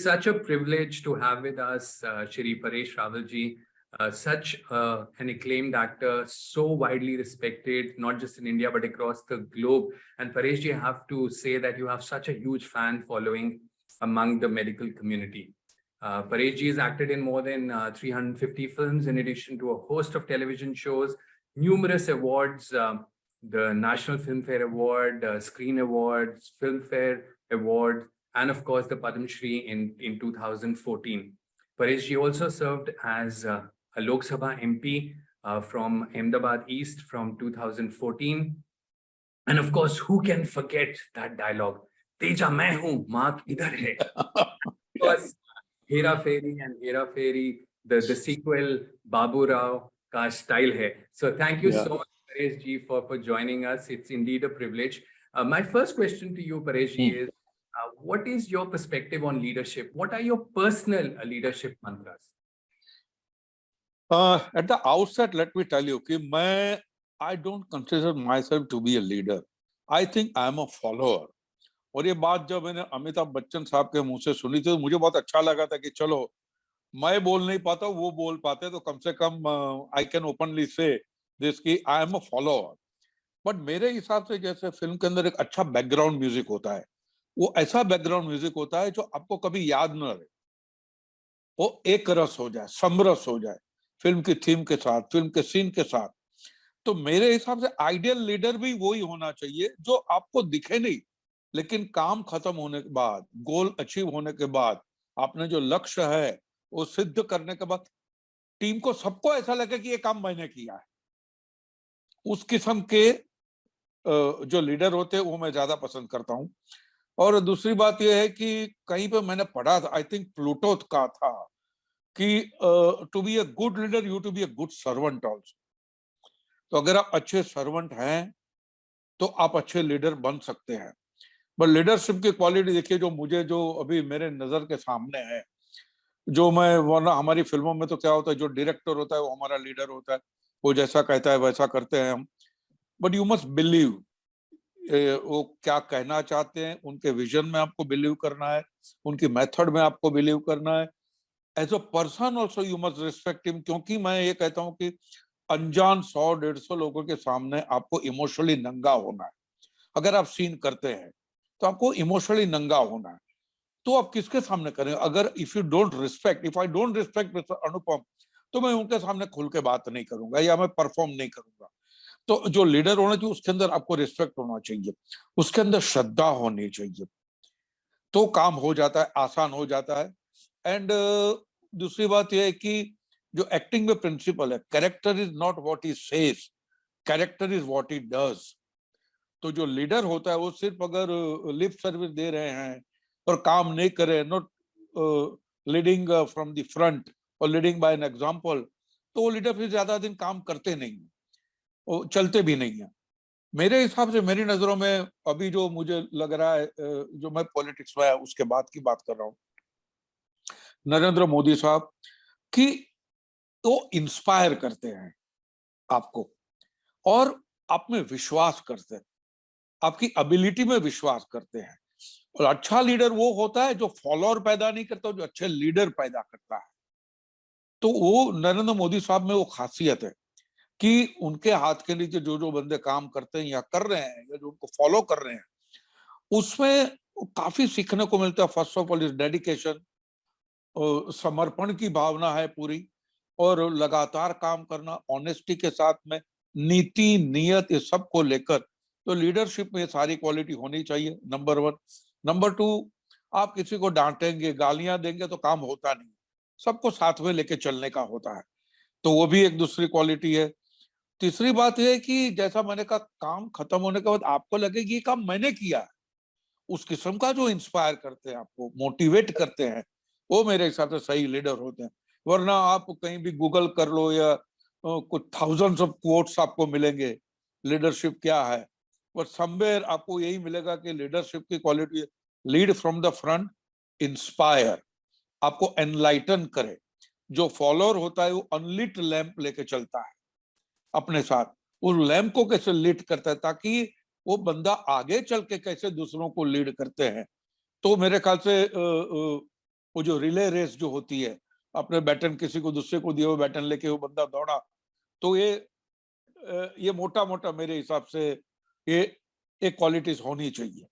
such a privilege to have with us Shri Paresh Rawalji, such an acclaimed actor, so widely respected, not just in India, but across the globe. And Pareshji, I have to say that you have such a huge fan following among the medical community. Pareshji has acted in more than 350 films, in addition to a host of television shows, numerous awards, the National Filmfare Award, Screen Awards, Filmfare Award, and of course the Padma Shri in 2014. Pareshji also served as a Lok Sabha MP from Ahmedabad East from 2014. And of course, who can forget that dialogue? Teja main hu, Mark idhar hai. Because Hera Fairy and Hera Fairy, the sequel, Babu Rao ka style hai. So thank you so much, Pareshji, for joining us. It's indeed a privilege. My first question to you, Pareshji, is what is your perspective on leadership? What are your personal leadership mantras? At the outset, let me tell you, I don't consider myself to be a leader. I think I am a follower. और ये बात जब मैंने अमिताभ बच्चन साहब के मुंह से सुनी थी तो मुझे बहुत अच्छा लगा था कि चलो मैं बोल नहीं पाता वो बोल पाते तो कम से कम I can openly say this की I am a follower. But मेरे हिसाब से जैसे फिल्म के अंदर एक अच्छा बैकग्राउंड म्यूजिक होता है, वो ऐसा बैकग्राउंड म्यूजिक होता है जो आपको कभी याद न रहे, वो एक रस हो जाए, समरस हो जाए फिल्म की थीम के साथ, फिल्म के सीन के साथ. तो मेरे हिसाब से आइडियल लीडर भी वही होना चाहिए जो आपको दिखे नहीं, लेकिन काम खत्म होने के बाद, गोल अचीव होने के बाद, आपने जो लक्ष्य है वो सिद्ध करने के बाद टीम को सबको ऐसा लगे कि ये काम मैंने किया है. उस किस्म के जो लीडर होते हैं वो मैं ज्यादा पसंद करता हूं. और दूसरी बात यह है कि कहीं पे मैंने पढ़ा था, आई थिंक प्लूटो का था कि to be a good leader you to be a good servant also. तो अगर आप अच्छे सर्वेंट हैं तो आप अच्छे लीडर बन सकते हैं. बट लीडरशिप की क्वालिटी देखिए जो अभी मेरे नजर के सामने है, जो मैं वरना हमारी फिल्मों में तो क्या होता है, जो डायरेक्टर होता है वो हमारा लीडर होता है, वो जैसा कहता है वैसा करते हैं हम. बट यू मस्ट बिलीव, वो क्या कहना चाहते हैं, उनके विजन में आपको बिलीव करना है, उनकी मेथड में आपको बिलीव करना है. As a person also you must respect him. क्योंकि मैं ये कहता हूँ कि अनजान 100-150 लोगों के सामने आपको इमोशनली नंगा होना है. अगर आप सीन करते हैं तो आपको इमोशनली नंगा होना है. तो आप किसके सामने करें? अगर if I don't respect mister Anupam तो मैं उनके सामने खुल के बात नहीं करूंगा या मैं परफॉर्म नहीं करूंगा. तो जो लीडर होना चाहिए उसके अंदर आपको रिस्पेक्ट होना चाहिए, उसके अंदर श्रद्धा होनी चाहिए, तो काम हो जाता है, आसान हो जाता है. एंड दूसरी बात यह है कि जो एक्टिंग में प्रिंसिपल है, character is not what he says, character is what he does. तो जो लीडर होता है वो सिर्फ अगर लिप सर्विस दे रहे हैं और काम नहीं कर रहे, not leading from the front और लीडिंग बाय एन एग्जांपल, तो वो लीडर फिर ज्यादा दिन काम करते नहीं, वो चलते भी नहीं है. मेरे हिसाब से, मेरी नजरों में अभी जो मुझे लग रहा है, जो मैं पॉलिटिक्स में उसके बाद की बात कर रहा हूँ, नरेंद्र मोदी साहब की वो इंस्पायर करते हैं आपको और आप में विश्वास करते हैं, आपकी एबिलिटी में विश्वास करते हैं. और अच्छा लीडर वो होता है जो फॉलोअर पैदा नहीं करता, जो अच्छे लीडर पैदा करता है. तो वो नरेंद्र मोदी साहब में वो खासियत है कि उनके हाथ के नीचे जो बंदे काम करते हैं या कर रहे हैं या जो उनको फॉलो कर रहे हैं, उसमें काफी सीखने को मिलता है. First of all is dedication, समर्पण की भावना है पूरी, और लगातार काम करना, ऑनेस्टी के साथ में, नीति नियत, ये सब को लेकर. तो लीडरशिप में ये सारी क्वालिटी होनी चाहिए, नंबर 1. नंबर 2, आप किसी को डांटेंगे, गालियां देंगे तो काम होता नहीं, सबको साथ में लेके चलने का होता है, तो वो भी एक दूसरी क्वालिटी है. तीसरी बात यह है कि जैसा मैंने कहा, काम खत्म होने के बाद आपको लगे कि ये काम मैंने किया है, उस किस्म का जो इंस्पायर करते हैं, आपको मोटिवेट करते हैं, वो मेरे हिसाब से सही लीडर होते हैं. वरना आप कहीं भी गूगल कर लो या कुछ थाउजेंड्स ऑफ कोट्स आपको मिलेंगे लीडरशिप क्या है, बट समवेयर आपको यही मिलेगा कि लीडरशिप की quality, lead from the front, inspire, आपको एनलाइटन करे. जो फॉलोअर होता है वो अनलिट लैंप लेके चलता है अपने साथ, उस लैंप को कैसे लीड करता है ताकि वो बंदा आगे चल के कैसे दूसरों को लीड करते हैं. तो मेरे ख्याल से वो जो रिले रेस जो होती है, अपने बैटन किसी को दूसरे को दिए हुए बैटन लेके वो बंदा दौड़ा, तो ये मोटा मोटा मेरे हिसाब से ये एक क्वालिटीज होनी चाहिए।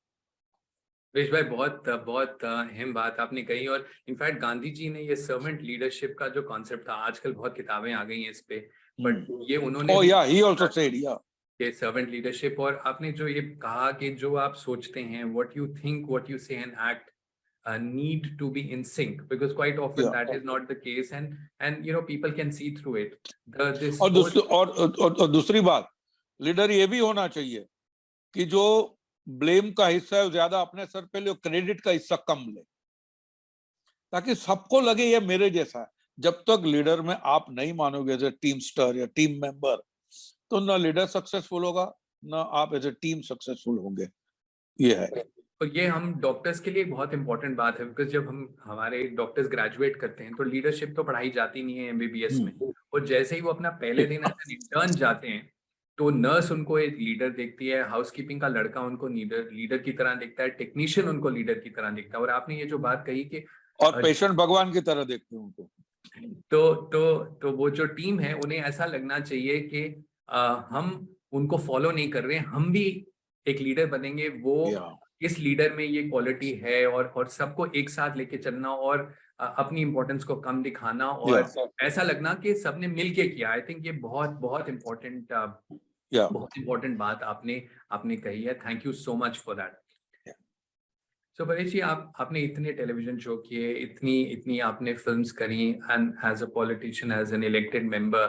सुरेश भाई, बहुत बहुत अहम बात आपने कही। और इनफैक्ट गांधी जी ने ये सर्वेंट लीडरशिप का जो कॉन्सेप्ट था, आजकल बहुत किताबें आ गई हैं इस पे, बट ये उन्होंने Oh भी yeah, he also said, yeah. ये सर्वेंट लीडरशिप। और आपने जो ये कहा कि जो आप सोचते हैं, what you think, what you say and act need to be in sync, because quite often Yeah. that is not the case, and you know, people can see through it. This और whole और दूसरी बात, leader ये भी होना चाहिए कि जो ब्लेम का हिस्सा है वो ज्यादा अपने सर पे ले और क्रेडिट का हिस्सा कम ले, ताकि सबको लगे ये मेरे जैसा है। जब तक लीडर में आप नहीं मानोगे एज ए टीम स्टार या टीम मेंबर, तो ना लीडर सक्सेसफुल होगा, ना आप एज ए टीम सक्सेसफुल होंगे। ये है। और ये हम डॉक्टर्स के लिए बहुत इंपॉर्टेंट बात है, बिकॉज जब हम हमारे डॉक्टर्स ग्रेजुएट करते हैं तो लीडरशिप तो पढ़ाई जाती नहीं है एमबीबीएस में, और जैसे ही वो अपना पहले दिन एज एन इंटर्न जाते हैं तो नर्स उनको एक लीडर देखती है, हाउसकीपिंग का लड़का उनको लीडर की तरह देखता है, टेक्नीशियन उनको लीडर की तरह देखता है। और आपने ये जो बात कही कि और पेशेंट भगवान की तरह देखते हैं उनको। तो वो जो टीम है उन्हें ऐसा लगना चाहिए कि हम उनको फॉलो नहीं कर रहे हैं, हम भी एक लीडर बनेंगे। वो इस लीडर में ये क्वालिटी है, और सबको एक साथ लेके चलना, और अपनी इंपॉर्टेंस को कम दिखाना, और ऐसा लगना कि सबने मिलके किया। आई थिंक ये बहुत बहुत इम्पोर्टेंट बात आपने कही है। Thank you so much for that. So Paresh ji, आपने इतने टेलीविजन शो किए, इतनी आपने फिल्म्स करी, and as a politician, as an elected member,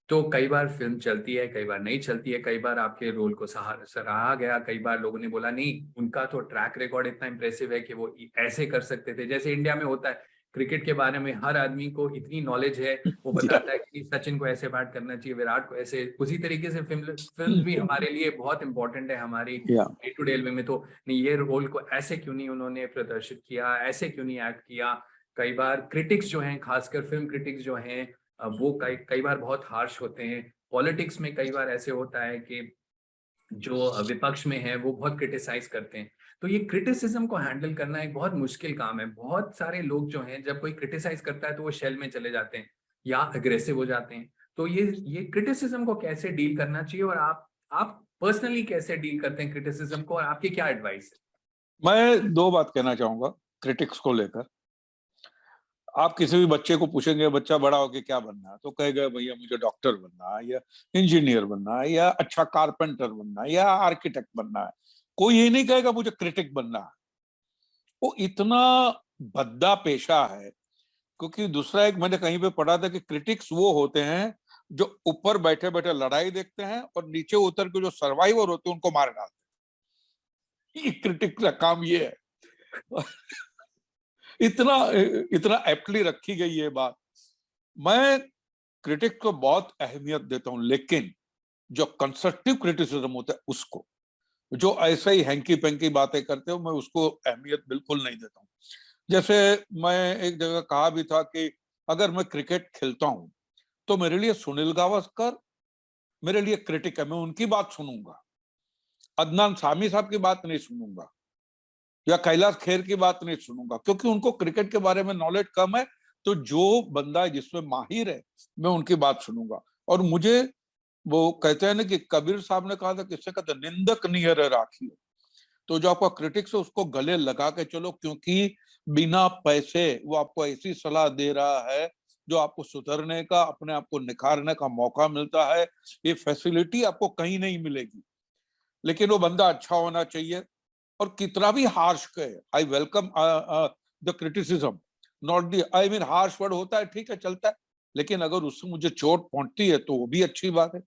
तो कई बार फिल्म चलती है, कई बार नहीं चलती है, कई बार आपके रोल को सराहा गया, कई बार लोगों ने बोला नहीं, उनका तो ट्रैक रिकॉर्ड इतना इंप्रेसिव है कि वो ऐसे कर सकते थे। जैसे इंडिया में होता है, क्रिकेट के बारे में हर आदमी को इतनी नॉलेज है, वो बताता है कि सचिन को ऐसे बैट करना चाहिए, विराट को ऐसे। उसी तरीके से फिल्म भी हमारे लिए बहुत इंपॉर्टेंट है, हमारी डे टू डे में। तो नहीं, ये रोल को ऐसे क्यों नहीं उन्होंने प्रदर्शित किया, ऐसे क्यों नहीं एक्ट किया। कई बार क्रिटिक्स जो हैं, खासकर फिल्म क्रिटिक्स जो हैं, वो कई बार बहुत हार्श होते हैं। पॉलिटिक्स में कई बार ऐसे होता है कि जो विपक्ष में है वो बहुत क्रिटिसाइज करते हैं। तो ये क्रिटिसिज्म को हैंडल करना एक बहुत मुश्किल काम है। बहुत सारे लोग जो हैं, जब कोई क्रिटिसाइज करता है तो वो शेल में चले जाते हैं या अग्रेसिव हो जाते हैं। तो ये क्रिटिसिज्म को कैसे डील करना चाहिए, और आप पर्सनली कैसे डील करते हैं क्रिटिसिज्म को, और आपकी क्या एडवाइस है? मैं दो बात कहना चाहूंगा क्रिटिक्स को लेकर। आप किसी भी बच्चे को पूछेंगे बच्चा बड़ा होके क्या बनना है, तो कहेगा भैया मुझे डॉक्टर बनना है, या इंजीनियर बनना है, या अच्छा कारपेंटर बनना है, या आर्किटेक्ट बनना है। कोई ये नहीं कहेगा मुझे क्रिटिक बनना है। वो इतना भद्दा पेशा है। क्योंकि दूसरा एक मैंने कहीं पे पढ़ा था कि क्रिटिक्स वो होते हैं जो ऊपर बैठे बैठे लड़ाई देखते हैं और नीचे उतर के जो सर्वाइवर होते हैं उनको मार डालते हैं। क्रिटिक का काम ये है। इतना इतना एप्टली रखी गई ये बात। मैं क्रिटिक को बहुत अहमियत देता हूं, लेकिन जो कंस्ट्रक्टिव क्रिटिसिज्म होता है उसको, जो ऐसे ही हैंकी पैंकी बातें करते हो, मैं उसको अहमियत बिल्कुल नहीं देता हूं। जैसे मैं एक जगह कहा भी था कि अगर मैं क्रिकेट खेलता हूं तो मेरे लिए सुनील गावस्कर मेरे लिए क्रिटिक है, मैं उनकी बात सुनूंगा, अदनान सामी साहब की बात नहीं सुनूंगा, या कैलाश खेर की बात नहीं सुनूंगा, क्योंकि उनको क्रिकेट के बारे में नॉलेज कम है। तो जो बंदा जिसमें माहिर है मैं उनकी बात सुनूंगा। और मुझे वो कहते हैं ना कि कबीर साहब ने कहा था, किससे कहते, निंदक नियर राखी। तो जो आपका क्रिटिक्स है उसको गले लगा के चलो, क्योंकि बिना पैसे वो आपको ऐसी सलाह दे रहा है जो आपको सुधरने का, अपने आप को निखारने का मौका मिलता है। ये फैसिलिटी आपको कहीं नहीं मिलेगी। लेकिन वो बंदा अच्छा होना चाहिए, और कितना भी हार्श कहे, I welcome the criticism, not the, I mean harsh word होता है, ठीक है, चलता है, लेकिन अगर उससे मुझे चोट पहुंचती है तो वो भी अच्छी बात है।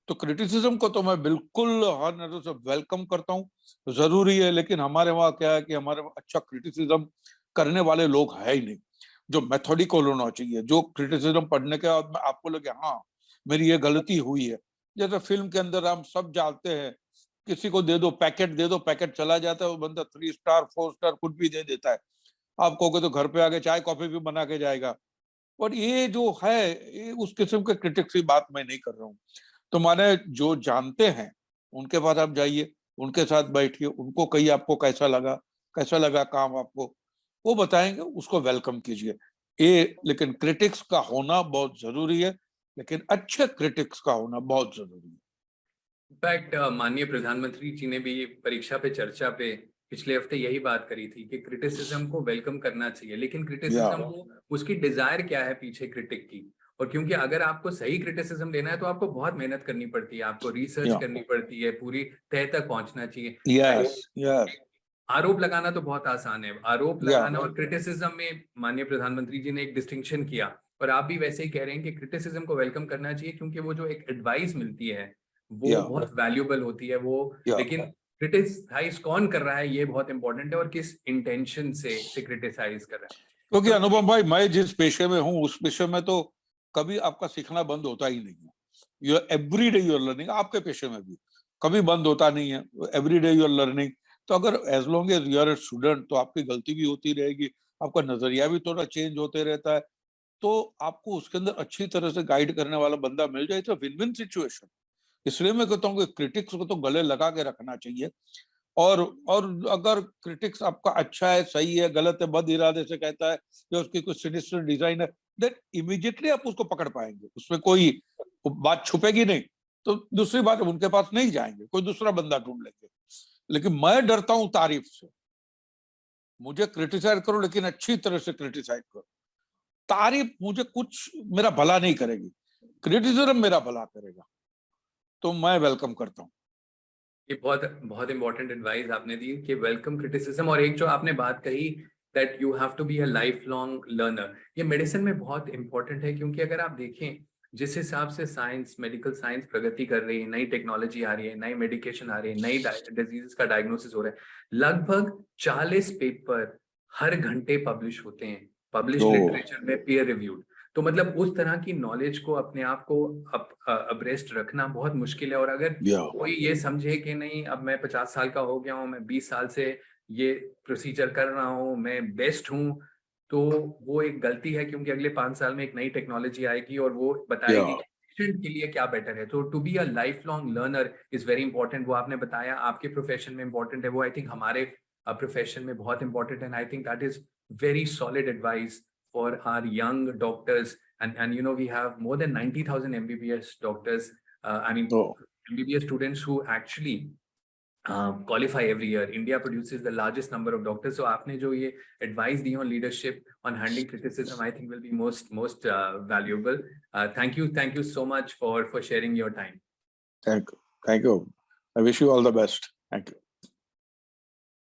तो क्रिटिसिज्म को तो मैं बिल्कुल हर नजर से वेलकम करता हूँ, जरूरी है। लेकिन हमारे वहाँ क्या है कि हमारे वहाँ अच्छा क्रिटिसिज्म करने वाले लोग है ही नहीं। जो मेथोडिकल होना चाहिए, जो क्रिटिसिज्म पढ़ने के बाद में आपको लगे हाँ मेरी ये गलती हुई है। जैसे फिल्म के अंदर हम सब जानते हैं, किसी को दे दो पैकेट चला जाता है, वो बंदा 3 स्टार 4 स्टार कुछ भी दे देता है। आप कहोगे तो घर पे आके चाय कॉफी भी बना के जाएगा। और ये जो है, ये उस किस्म के क्रिटिक्स की बात मैं नहीं कर रहा हूँ। तो माने जो जानते हैं उनके पास आप जाइए, उनके साथ बैठिए, उनको कहिए आपको कैसा लगा काम आपको। वो बताएंगे, उसको वेलकम कीजिए। ये लेकिन क्रिटिक्स का होना बहुत जरूरी है, लेकिन अच्छे क्रिटिक्स का होना बहुत जरूरी है। इनफैक्ट माननीय प्रधानमंत्री जी ने भी परीक्षा पे चर्चा पे पिछले हफ्ते यही बात करी थी कि क्रिटिसिज्म को वेलकम करना चाहिए, लेकिन क्रिटिसिज्म को उसकी डिजायर क्या है पीछे क्रिटिक की। और क्योंकि अगर आपको सही क्रिटिसिज्म देना है तो आपको बहुत मेहनत करनी पड़ती है, आपको रिसर्च करनी पड़ती है, पूरी तह तक पहुंचना चाहिए। यस यस आरोप लगाना तो बहुत आसान है, आरोप या लगाना और क्रिटिसिज्म में माननीय प्रधानमंत्री जी ने एक डिस्टिंक्शन किया, और आप भी वैसे ही कह रहे हैं कि क्रिटिसिज्म को वेलकम करना चाहिए, क्योंकि वो जो एक एडवाइस मिलती है वो या बहुत वैल्यूएबल होती है वो। या लेकिन क्रिटिसाइज कौन कर रहा है ये बहुत इंपॉर्टेंट है, और किस इंटेंशन से क्रिटिसाइज कर रहा है। क्योंकि तो अनुपम भाई, मैं जिस पेशे में हूँ उस पेशे में तो कभी आपका सीखना बंद होता ही नहीं है। You every day you are learning. आपके पेशे में भी कभी बंद होता नहीं है, every day you are learning. तो अगर as long as you are a student, तो आपकी गलती भी होती रहेगी, आपका नजरिया भी थोड़ा चेंज होते रहता है। तो आपको उसके अंदर अच्छी तरह से गाइड करने वाला बंदा मिल जाए तो विन विन सिचुएशन। इसलिए मैं कहता हूँ कि क्रिटिक्स को तो गले लगा के रखना चाहिए। और और अगर क्रिटिक्स आपका अच्छा है, सही है, गलत है, बद इरादे से कहता है या उसकी कोई सिनिस्टर डिजाइन है, देन इमीडिएटली आप उसको पकड़ पाएंगे, उसमें कोई बात छुपेगी नहीं। तो दूसरी बात, उनके पास नहीं जाएंगे, कोई दूसरा बंदा ढूंढ लेंगे। लेकिन मैं डरता हूं तारीफ से। मुझे क्रिटिसाइज करो, लेकिन अच्छी तरह से क्रिटिसाइज करो। तारीफ मुझे कुछ मेरा भला नहीं करेगी, क्रिटिसिज्म मेरा भला करेगा। तो मैं वेलकम करता हूँ। ये बहुत बहुत इंपॉर्टेंट एडवाइस आपने दी कि वेलकम क्रिटिसिज्म। और एक जो आपने बात कही that you have to be a lifelong learner, ये मेडिसिन में बहुत इंपॉर्टेंट है, क्योंकि अगर आप देखें जिस हिसाब से साइंस, मेडिकल साइंस प्रगति कर रही है, नई टेक्नोलॉजी आ रही है, नई मेडिकेशन आ रही है, नई डिजीज का डायग्नोसिस हो रहा है, लगभग 40 पेपर हर घंटे पब्लिश होते हैं, पब्लिश लिटरेचर में, पीयर रिव्यूड। तो मतलब उस तरह की नॉलेज को अपने आप को अब्रेस्ट रखना बहुत मुश्किल है। और अगर कोई ये समझे कि नहीं अब मैं 50 साल का हो गया हूँ, मैं 20 साल से ये प्रोसीजर कर रहा हूँ, मैं बेस्ट हूँ, तो वो एक गलती है, क्योंकि अगले 5 साल में एक नई टेक्नोलॉजी आएगी और वो बताएगी कि पेशेंट के लिए क्या बेटर है। तो to be a lifelong learner is very important. वो आपने बताया आपके प्रोफेशन में इंपॉर्टेंट है, वो आई थिंक हमारे प्रोफेशन में बहुत इंपॉर्टेंट है। I think that is very solid advice for our young doctors, and you know we have more than 90,000 MBBS doctors, MBBS students who actually qualify every year. India produces the largest number of doctors. So आपने जो ये advice the on leadership, on handling criticism, I think will be most valuable. Thank you so much for sharing your time. Thank you. I wish you all the best. Thank you.